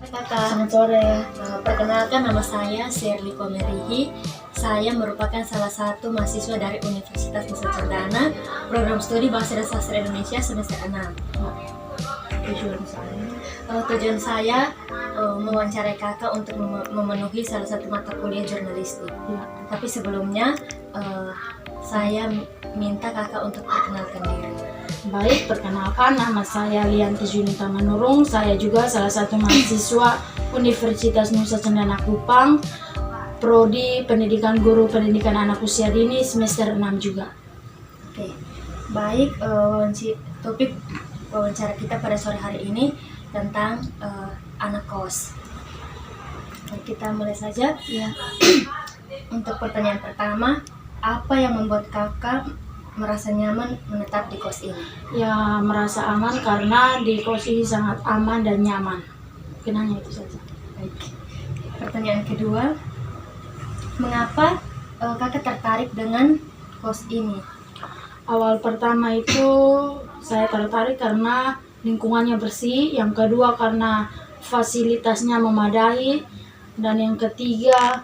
Kakak, Selamat sore. perkenalkan nama saya Sherly Komerihi. Saya merupakan salah satu mahasiswa dari Universitas Nusa Cendana, program studi Bahasa dan Sastra Indonesia semester 6. Tujuan saya. Tujuan saya mewawancarai kakak untuk memenuhi salah satu mata kuliah jurnalistik. Ya. Tapi sebelumnya saya minta kakak untuk perkenalkan diri. Baik, perkenalkan nama saya Lianti Junita Manurung. Saya juga salah satu mahasiswa Universitas Nusa Cendana Kupang, Prodi Pendidikan Guru Pendidikan Anak Usia Dini semester 6 juga. Oke, baik. Topik wawancara kita pada sore hari ini tentang anak kos. Kita mulai saja. Ya. Untuk pertanyaan pertama, apa yang membuat kakak merasa nyaman menetap di kos ini? Ya, merasa aman karena di kos ini sangat aman dan nyaman. Mungkin hanya itu saja. Baik. Pertanyaan kedua, mengapa kakak tertarik dengan kos ini? Awal pertama itu saya tertarik karena lingkungannya bersih, yang kedua karena fasilitasnya memadai, dan yang ketiga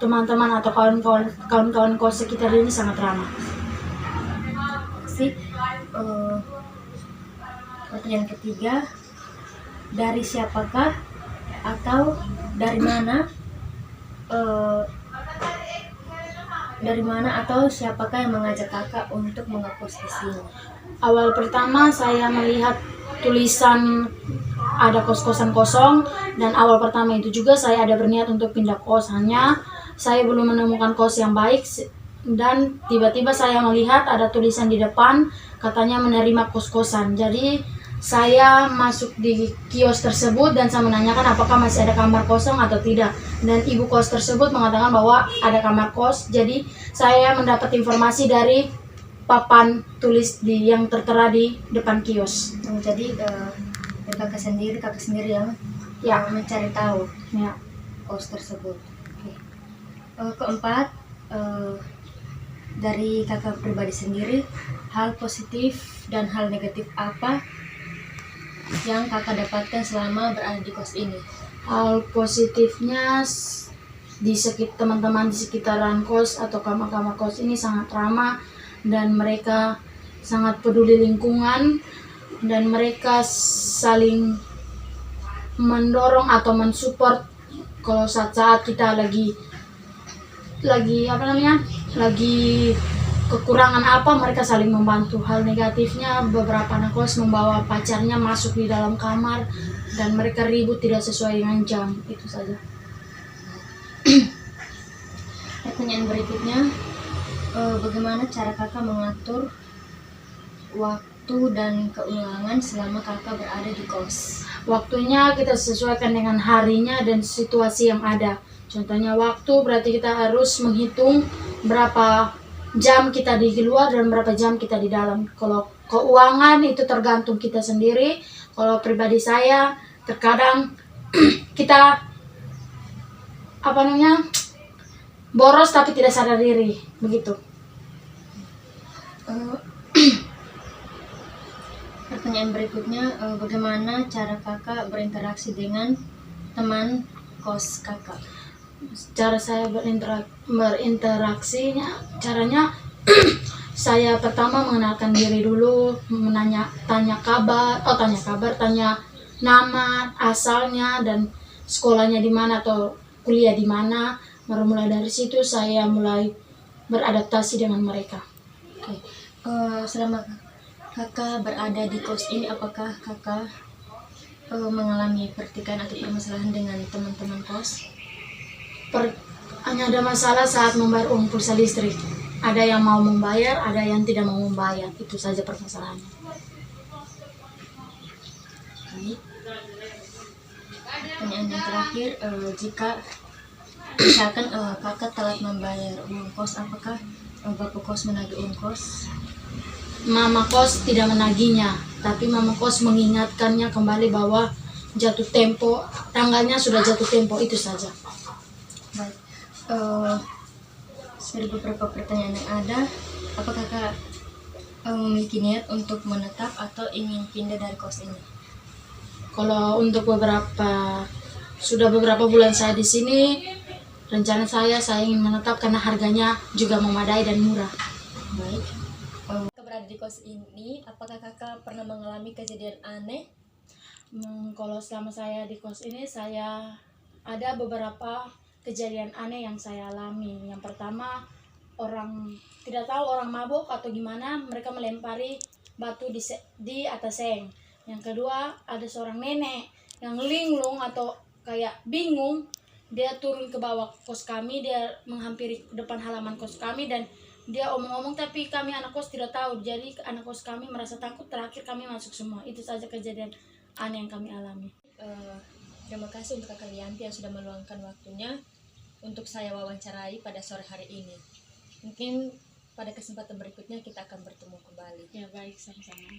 teman-teman atau kawan-kawan kos sekitar ini sangat ramah. Pertanyaan ketiga, dari siapakah atau dari mana atau siapakah yang mengajak kakak untuk mengekos di sini? Awal pertama saya melihat tulisan ada kos-kosan kosong, dan awal pertama itu juga saya ada berniat untuk pindah kos, hanya saya belum menemukan kos yang baik, dan tiba-tiba saya melihat ada tulisan di depan katanya menerima kos-kosan. Jadi saya masuk di kios tersebut dan saya menanyakan apakah masih ada kamar kosong atau tidak, dan ibu kos tersebut mengatakan bahwa ada kamar kos. Jadi saya mendapat informasi dari papan tulis yang tertera di depan kios. Jadi kakak sendiri yang mencari tahu kos tersebut. Keempat, dari kakak pribadi sendiri, hal positif dan hal negatif apa yang kakak dapatkan selama berada di kos ini? Hal positifnya, teman-teman di sekitaran kos atau kamar-kamar kos ini sangat ramah, dan mereka sangat peduli lingkungan, dan mereka saling mendorong atau mensupport kalau saat-saat kita lagi kekurangan apa, mereka saling membantu. Hal negatifnya, beberapa anak kos membawa pacarnya masuk di dalam kamar dan mereka ribut tidak sesuai dengan jam. Itu saja. Pertanyaan berikutnya, bagaimana cara kakak mengatur waktu dan keuangan selama kakak berada di kos? Waktunya kita sesuaikan dengan harinya dan situasi yang ada. Contohnya waktu berarti kita harus menghitung berapa jam kita di luar dan berapa jam kita di dalam. Kalau keuangan itu tergantung kita sendiri. Kalau pribadi saya, terkadang kita boros tapi tidak sadar diri, begitu. Pertanyaan berikutnya, bagaimana cara kakak berinteraksi dengan teman kos kakak? Cara saya berinteraksinya, caranya saya pertama mengenalkan diri dulu, tanya kabar, tanya nama, asalnya, dan sekolahnya di mana atau kuliah di mana. Baru mulai dari situ saya mulai beradaptasi dengan mereka. Selama kakak berada di kos ini, apakah kakak mengalami pertikaian atau permasalahan dengan teman-teman kos? Hanya ada masalah saat membayar uang pulsa listrik. Ada yang mau membayar, ada yang tidak mau membayar. Itu saja permasalahannya. Pertanyaan yang terakhir, jika misalkan kakak telat membayar uang kos, apakah bapak kos menagih uang kos? Mama kos tidak menagihnya, tapi mama kos mengingatkannya kembali bahwa jatuh tempo, tanggalnya sudah jatuh tempo, itu saja. Baik, dari beberapa pertanyaan yang ada, apakah kakak memiliki niat untuk menetap atau ingin pindah dari kos ini? Kalau untuk sudah beberapa bulan saya di sini, rencana saya ingin menetap karena harganya juga memadai dan murah. Baik. Berada di kos ini, apakah kakak pernah mengalami kejadian aneh? Kalau selama saya di kos ini, saya ada beberapa kejadian aneh yang saya alami. Yang pertama, tidak tahu orang mabuk atau gimana, mereka melempari batu di atas seng. Yang kedua, ada seorang nenek yang linglung atau kayak bingung, dia turun ke bawah kos kami, dia menghampiri depan halaman kos kami dan dia omong-omong, tapi kami anak kos tidak tahu. Jadi anak kos kami merasa takut, terakhir kami masuk semua. Itu saja kejadian aneh yang kami alami. Terima kasih untuk Kakak Lianti yang sudah meluangkan waktunya untuk saya wawancarai pada sore hari ini. Mungkin pada kesempatan berikutnya kita akan bertemu kembali. Ya baik, sama-sama.